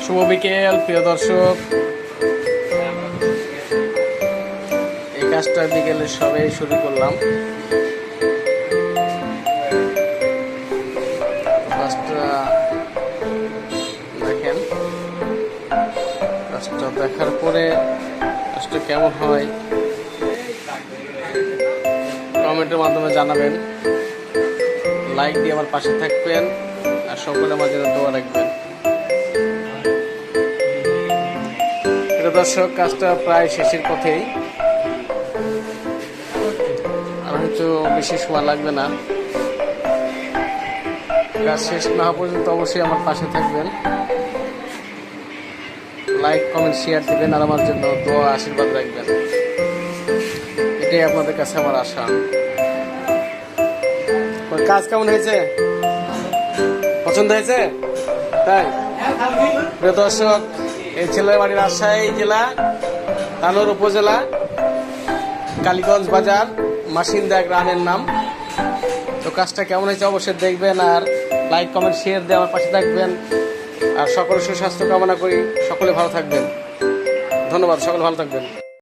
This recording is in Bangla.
শুভ বিকেল প্রিয় দর্শক। এই কাজটা বিকেলে সবাই শুরু করলাম। কাজটা দেখেন, কাজটা দেখার পরে কাজটা কেমন হয় কমেন্টের মাধ্যমে জানাবেন। লাইক দিয়ে আমার পাশে থাকবেন আর সকলে আমার জন্য দোয়া রাখবেন। দর্শক, কাজটা প্রায় শেষের পথেই, আর হয়তো বেশি সময় লাগবে না। কাজ শেষ না হওয়া পর্যন্ত অবশ্যই আমার পাশে থাকবেন, লাইক কমেন্ট শেয়ার দিবেন আর আমার জন্য দোয়া আশীর্বাদ রাখবেন। এটাই আপনাদের কাছে আমার আশা। কাজ কেমন হয়েছে? পছন্দ হয়েছে? তাই প্রিয় দর্শক, এই ছেলের বাড়ি রাজশাহী জেলা, তানোর উপজেলা, কালীগঞ্জ বাজার, মাসিন্দা গ্রামের নাম। তো কাজটা কেমন হয়েছে অবশ্যই দেখবেন আর লাইক কমেন্ট শেয়ার দিয়ে আমার পাশে থাকবেন। আর সকলের সুস্বাস্থ্য কামনা করি, সকলে ভালো থাকবেন। ধন্যবাদ, সকলে ভালো থাকবেন।